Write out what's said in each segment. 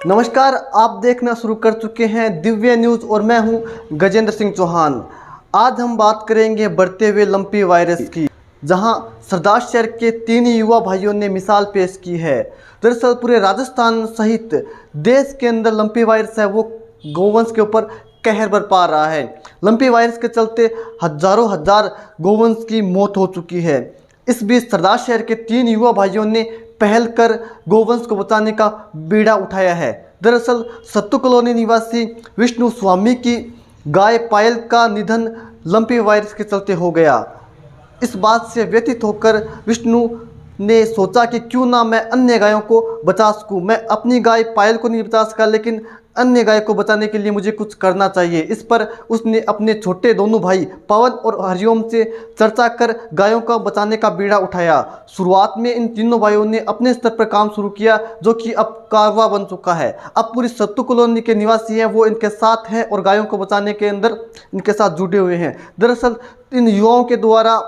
नमस्कार, आप देखना शुरू कर चुके हैं दिव्य न्यूज़ और मैं हूं गजेंद्र सिंह चौहान। आज हम बात करेंगे बढ़ते हुए लंपी वायरस की, जहां सरदार शहर के 3 युवा भाइयों ने मिसाल पेश की है। दरअसल पूरे राजस्थान सहित देश के अंदर लंपी वायरस है वो गौवंश के ऊपर कहर बरपा रहा है। लंपी वायरस के चलते हजारों हजार गौवंश की मौत हो चुकी है। इस बीच सरदार शहर के 3 युवा भाइयों ने पहल कर गौवंश को बचाने का बीड़ा उठाया है। दरअसल सत्तू कॉलोनी निवासी विष्णु स्वामी की गाय पायल का निधन लंपी वायरस के चलते हो गया। इस बात से व्यथित होकर विष्णु ने सोचा कि क्यों ना मैं अन्य गायों को बचा सकूं। मैं अपनी गाय पायल को नहीं बचा सका, लेकिन अन्य गाय को बचाने के लिए मुझे कुछ करना चाहिए। इस पर उसने अपने छोटे दोनों भाई पवन और हरिओम से चर्चा कर गायों का बचाने का बीड़ा उठाया। शुरुआत में इन तीनों भाइयों ने अपने स्तर पर काम शुरू किया, जो कि अब कारवा बन चुका है। अब पूरी सत्तू कॉलोनी के निवासी हैं वो इनके साथ हैं और गायों को बचाने के अंदर इनके साथ जुड़े हुए हैं। दरअसल इन युवाओं के द्वारा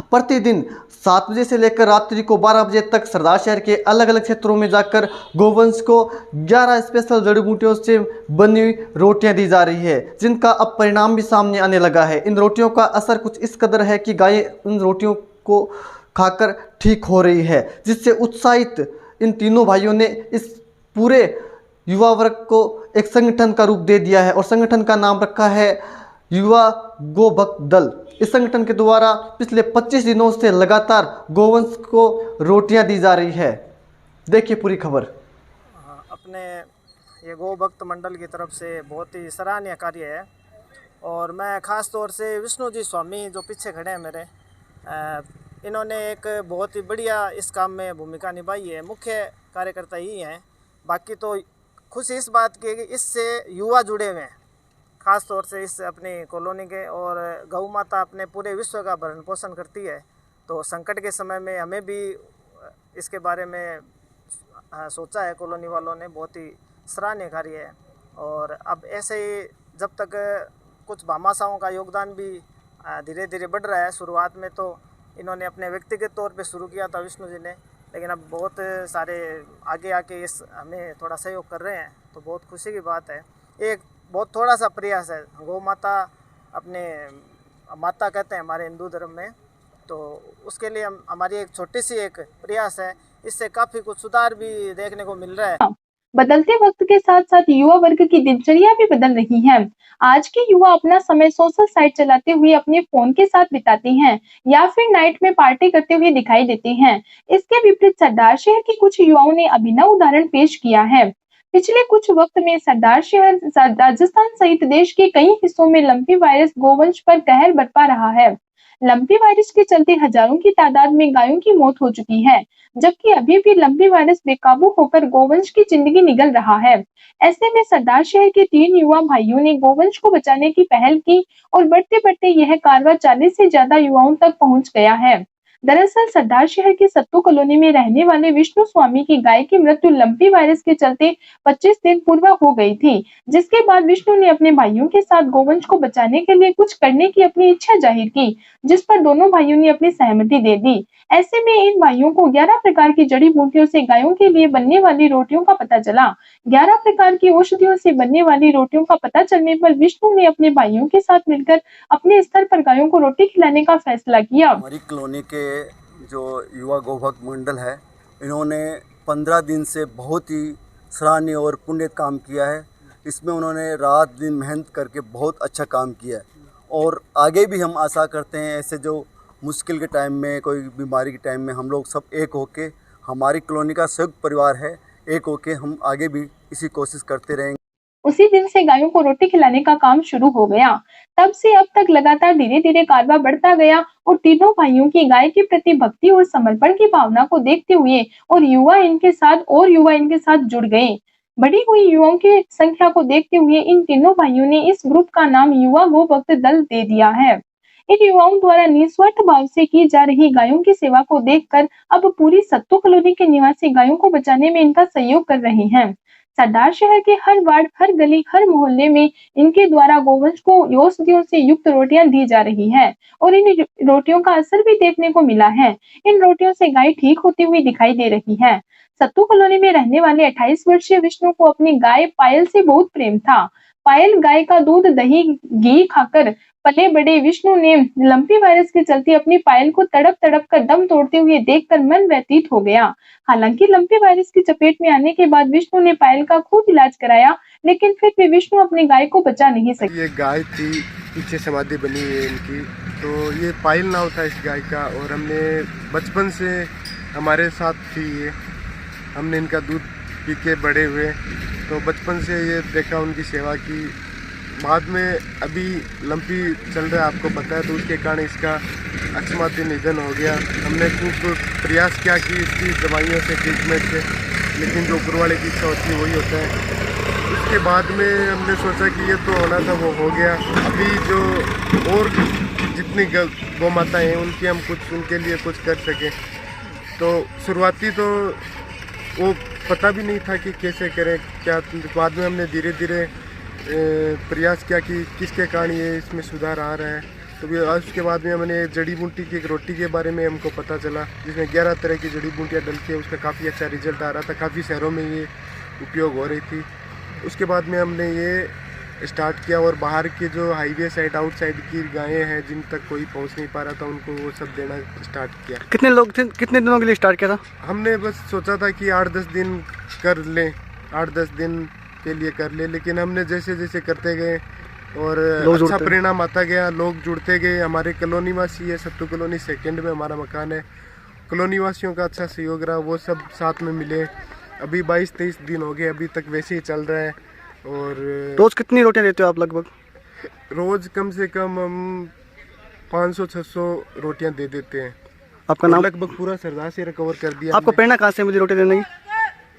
प्रतिदिन 7 बजे से लेकर रात्रि को 12 बजे तक सरदार शहर के अलग अलग क्षेत्रों में जाकर गौवंश को 11 स्पेशल जड़ी बूटियों से बनी हुई रोटियां दी जा रही है, जिनका अब परिणाम भी सामने आने लगा है। इन रोटियों का असर कुछ इस कदर है कि गायें इन रोटियों को खाकर ठीक हो रही है, जिससे उत्साहित इन तीनों भाइयों ने इस पूरे युवा वर्ग को एक संगठन का रूप दे दिया है और संगठन का नाम रखा है युवा गोभक्त दल। इस संगठन के द्वारा पिछले 25 दिनों से लगातार गौवंश को रोटियां दी जा रही है। देखिए पूरी खबर। अपने ये गोभक्त मंडल की तरफ से बहुत ही सराहनीय कार्य है और मैं ख़ास तौर से विष्णु जी स्वामी जो पीछे खड़े हैं मेरे, इन्होंने एक बहुत ही बढ़िया इस काम में भूमिका निभाई है। मुख्य कार्यकर्ता ही हैं। बाकी तो खुशी इस बात की है कि इससे युवा जुड़े हुए हैं, ख़ास तौर से इस अपनी कॉलोनी के। और गौ माता अपने पूरे विश्व का भरण पोषण करती है, तो संकट के समय में हमें भी इसके बारे में सोचा है कॉलोनी वालों ने। बहुत ही सराहनीय कार्य है और अब ऐसे ही जब तक कुछ भामाशाहों का योगदान भी धीरे धीरे बढ़ रहा है। शुरुआत में तो इन्होंने अपने व्यक्तिगत तौर पे शुरू किया था विष्णु जी ने, लेकिन अब बहुत सारे आगे आके इस हमें थोड़ा सहयोग कर रहे हैं, तो बहुत खुशी की बात है। एक बहुत थोड़ा सा प्रयास है। गौ माता अपने माता कहते हैं हमारे हिंदू धर्म में, तो उसके लिए हमारी एक छोटी सी एक प्रयास है। इससे काफ़ी कुछ सुधार भी देखने को मिल रहा है। बदलते वक्त के साथ साथ युवा वर्ग की दिनचर्या भी बदल रही है। आज के युवा अपना समय सोशल साइट चलाते हुए अपने फोन के साथ बिताते हैं या फिर नाइट में पार्टी करते हुए दिखाई देते हैं। इसके विपरीत सरदार शहर के कुछ युवाओं ने अभिनव उदाहरण पेश किया है। पिछले कुछ वक्त में सरदार शहर राजस्थान सहित देश के कई हिस्सों में लंपी वायरस गौवंश पर कहर बरपा रहा है। लंपी वायरस के चलते हजारों की तादाद में गायों की मौत हो चुकी है, जबकि अभी भी लंपी वायरस बेकाबू होकर गौवंश की जिंदगी निगल रहा है। ऐसे में सरदार शहर के 3 युवा भाइयों ने गौवंश को बचाने की पहल की और बढ़ते बढ़ते यह कारवा 40 से ज्यादा युवाओं तक पहुंच गया है। दरअसल सरदार शहर के सत्तू कॉलोनी में रहने वाले विष्णु स्वामी की गाय की मृत्यु लंपी वायरस के चलते 25 दिन पूर्व हो गई थी, जिसके बाद विष्णु ने अपने भाइयों के साथ गौवंश को बचाने के लिए कुछ करने की अपनी इच्छा जाहिर की, जिस पर दोनों भाइयों ने अपनी सहमति दे दी। ऐसे में इन भाइयों को 11 प्रकार की जड़ी बूटियों से गायों के लिए बनने वाली रोटियों का पता चला। 11 प्रकार की औषधियों से बनने वाली रोटियों का पता चलने पर विष्णु ने अपने भाइयों के साथ मिलकर अपने स्तर पर गायों को रोटी खिलाने का फैसला किया। हमारी कॉलोनी के जो युवा गोभक्त मंडल है, इन्होंने 15 दिन से बहुत ही सराहनीय और पुण्य काम किया है। इसमें उन्होंने रात दिन मेहनत करके बहुत अच्छा काम किया है और आगे भी हम आशा करते हैं ऐसे जो मुश्किल के टाइम में, कोई बीमारी के टाइम में हम लोग सब एक होके, हमारी कॉलोनी का संयुक्त परिवार है, एक होके हम आगे भी इसी कोशिश करते रहेंगे। उसी दिन से गायों को रोटी खिलाने का काम शुरू हो गया। तब से अब तक लगातार धीरे धीरे कारवा बढ़ता गया और तीनों भाइयों की गाय के प्रति भक्ति और समर्पण की भावना को देखते हुए और युवा इनके साथ जुड़ गए। बढ़ी हुई युवाओं की संख्या को देखते हुए इन तीनों भाइयों ने इस ग्रुप का नाम युवा गोभक्त दल दे दिया है। इन युवाओं द्वारा निस्वार्थ भाव से की जा रही गायों की सेवा को देखकर अब पूरी सत्तू कॉलोनी के निवासी गायों को बचाने में इनका सहयोग कर रहे हैं। सरदार शहर के हर वार्ड, हर गली, हर मोहल्ले में इनके द्वारा गौवंश को औषधियों से युक्त रोटियां दी जा रही है और इन रोटियों का असर भी देखने को मिला है। इन रोटियों से गाय ठीक होती हुई दिखाई दे रही है। सत्तू कॉलोनी में रहने वाले 28 वर्षीय विष्णु को अपनी गाय पायल से बहुत प्रेम था। पायल गाय का दूध, दही, घी खाकर पले बड़े विष्णु ने लंपी वायरस के चलते अपनी पायल को तड़प तड़प कर दम तोड़ते हुए देखकर मन व्यतीत हो गया। हालांकि लंपी वायरस की चपेट में आने के बाद विष्णु ने पायल का खूब इलाज कराया, लेकिन फिर भी विष्णु अपनी गाय को बचा नहीं सके। ये गाय थी, पीछे समाधि बनी हुई है इनकी, तो ये पायल नाम था इस गाय का। और हमने बचपन से हमारे साथ थी ये, हमने इनका दूध पी के बड़े हुए, तो बचपन से ये देखा, उनकी सेवा की। बाद में अभी लंपी चल रहा है, आपको पता है, तो उसके कारण इसका अकस्माती निधन हो गया। हमने खूब प्रयास किया कि इसकी दवाइयों से, ट्रीटमेंट से, लेकिन जो ऊपर वाले की इच्छा होती है वही होता है। उसके बाद में हमने सोचा कि ये तो होना था, वो हो गया। अभी जो और जितनी गौ माताएँ हैं उनकी हम कुछ, उनके लिए कुछ कर सकें। तो शुरुआती तो वो पता भी नहीं था कि कैसे करें क्या। बाद में हमने धीरे धीरे प्रयास किया कि किसके कारण ये इसमें सुधार आ रहा है। तो भी उसके बाद में हमने जड़ी बूटी की एक रोटी के बारे में हमको पता चला, जिसमें 11 तरह की जड़ी बूटियाँ डल के उसका काफ़ी अच्छा रिजल्ट आ रहा था। काफ़ी शहरों में ये उपयोग हो रही थी। उसके बाद में हमने ये स्टार्ट किया, और बाहर के जो हाईवे साइड, आउटसाइड की गायें हैं जिन तक कोई पहुंच नहीं पा रहा था, उनको वो सब देना स्टार्ट किया। कितने लोग थे, कितने दिनों के लिए स्टार्ट किया था? हमने बस सोचा था कि 8-10 दिन कर लें, 8-10 दिन के लिए कर ले, लेकिन हमने जैसे जैसे करते गए और अच्छा परिणाम आता गया, लोग जुड़ते गए। हमारे कॉलोनी वासी है, सत्तू कॉलोनी सेकंड में हमारा मकान है, कॉलोनी वासियों का अच्छा सहयोग रहा, वो सब साथ में मिले। अभी 22-23 दिन हो गए, अभी तक वैसे ही चल रहा है। और रोज कितनी रोटियां देते हो आप लगभग? रोज कम से कम हम 500-600 रोटियां दे देते हैं। आपका नाम? लगभग पूरा सरदार से रिकवर कर दिया। आपको प्रेरणा कहाँ से मुझे रोटी देने की?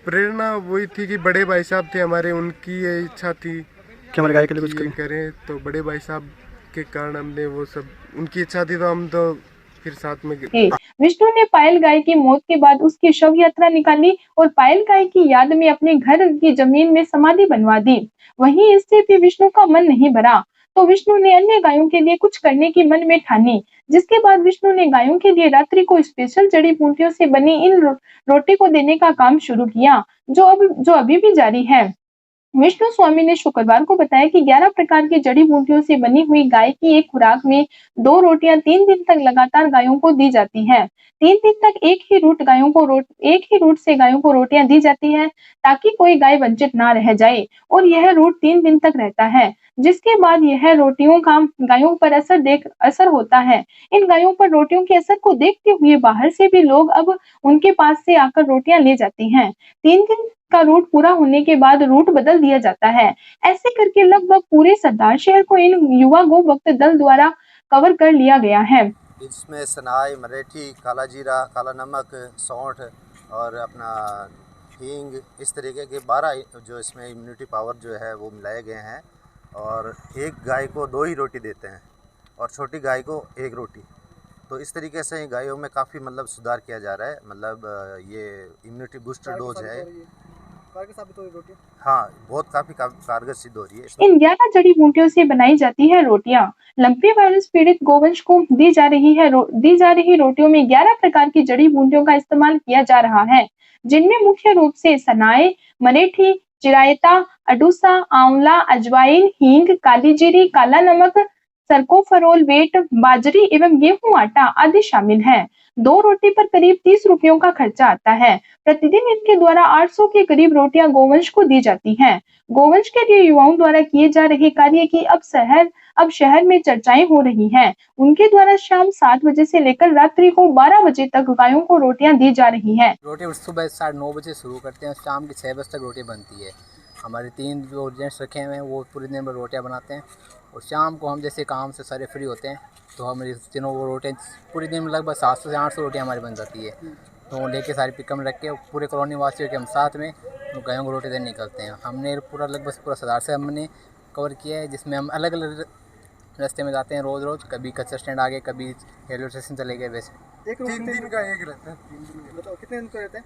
प्रेरणा वही थी कि बड़े भाई साहब थे हमारे, उनकी ये इच्छा थी कि हमारे गाय के लिए कुछ करें। तो बड़े भाई साहब के कारण हमने वो सब, उनकी इच्छा थी तो हम तो फिर साथ में गए। विष्णु ने पायल गाय की मौत के बाद उसकी शव यात्रा निकाली और पायल गाय की याद में अपने घर की जमीन में समाधि बनवा दी। वहीं इससे भी विष्णु का मन नहीं भरा, तो विष्णु ने अन्य गायों के लिए कुछ करने की मन में ठानी, जिसके बाद विष्णु ने गायों के लिए रात्रि को स्पेशल जड़ी बूटियों से बनी इन रोटी को देने का काम शुरू किया, जो अभी भी जारी है। विष्णु स्वामी ने शुक्रवार को बताया कि 11 प्रकार की जड़ी बूटियों से बनी हुई गाय की एक खुराक में 2 रोटियां 3 दिन तक लगातार गायों को दी जाती है। 3 दिन तक एक ही रूट से गायों को रोटियां दी जाती है, ताकि कोई गाय वंचित ना रह जाए, और यह रूट 3 दिन तक रहता है, जिसके बाद यह रोटियों का गायों पर असर होता है। इन गायों पर रोटियों के असर को देखते हुए बाहर से भी लोग अब उनके पास से आकर रोटियां ले जाते हैं। 3 दिन का रूट पूरा होने के बाद रूट बदल दिया जाता है। ऐसे करके लगभग पूरे सरदार शहर को इन युवा गौ भक्त दल द्वारा कवर कर लिया गया है। इसमें सनाई, मरेठी, काला जीरा, काला नमक, सौंठ और अपना हींग, इस तरीके के 12 जो इसमें इम्यूनिटी पावर जो है वो मिलाए गए हैं। और एक गाय को 2 ही रोटी देते हैं और छोटी गाय को 1 रोटी। तो इस तरीके से गायों में काफ़ी मतलब सुधार किया जा रहा है। मतलब ये इम्यूनिटी बूस्टर डोज है। हाँ, बहुत काफ़ी कारगर सिद्ध हो रही है। इन 11 जड़ी बूटियों से बनाई जाती है रोटियां। लंपी वायरस पीड़ित गोवंश को दी जा रही रोटियों में 11 प्रकार की जड़ी बूटियों का इस्तेमाल किया जा रहा है, जिनमें मुख्य रूप से सनाए, मरेठी, चिरायता, अडूसा, आंवला, अजवाइन, हींग, काली जीरी, काला नमक, सरकोफरोल, वेट, बाजरी एवं गेहूं आटा आदि शामिल हैं। 2 रोटी पर करीब 30 रुपयों का खर्चा आता है। प्रतिदिन इनके द्वारा 800 के करीब रोटियां गोवंश को दी जाती हैं। गोवंश के लिए युवाओं द्वारा किए जा रहे कार्य की अब शहर में चर्चाएं हो रही हैं। उनके द्वारा शाम 7 बजे से लेकर रात्रि को 12 बजे तक गायों को रोटियां दी जा रही हैं। रोटी सुबह 9:30 बजे शुरू करते हैं, शाम के 6 बजे तक रोटी बनती है। हमारे 3 जो जेंट्स रखे हुए हैं वो पूरे दिन में रोटियां बनाते हैं, और शाम को हम जैसे काम से सारे फ्री होते हैं तो हम तीनों वो रोटियाँ पूरे दिन में लगभग 700 से 800 रोटियाँ हमारी बन जाती है। तो वो लेके सारी पिकअप रख के पूरे कॉलोनी वासियों के हम साथ में गायों को रोटी देने निकलते हैं। हमने लगभग पूरा सरदार से हमने कवर किया है, जिसमें हम अलग अलग रास्ते में जाते हैं रोज़। कभी कच्चा स्टैंड आ गए, कभी रेलवे स्टेशन चले गए। वैसे 3 दिन का एक रहता है। 3 दिन बताओ कितने दिन का रहता है?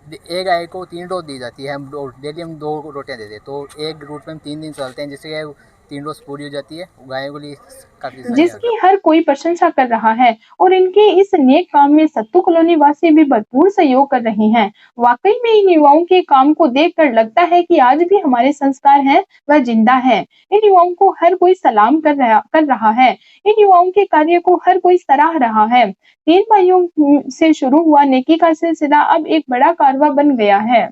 एक गाय को 3 डोज दी जाती है। हम डेली 2 रोटियां देते हैं, तो एक रूट में हम 3 दिन चलते हैं। जैसे 3 रोज़ पूरी हो जाती है। गायों के लिए काफ़ी सही है। जिसकी हर कोई प्रशंसा कर रहा है और इनके इस नेक काम में सत्तू कॉलोनी वासी भी भरपूर सहयोग कर रहे हैं। वाकई में इन युवाओं के काम को देखकर लगता है कि आज भी हमारे संस्कार हैं वह जिंदा है। इन युवाओं को हर कोई सलाम कर रहा है। इन युवाओं के कार्य को हर कोई सराह रहा है। 3 भाइयों से शुरू हुआ नेकी का सिलसिला अब एक बड़ा कारवां बन गया है।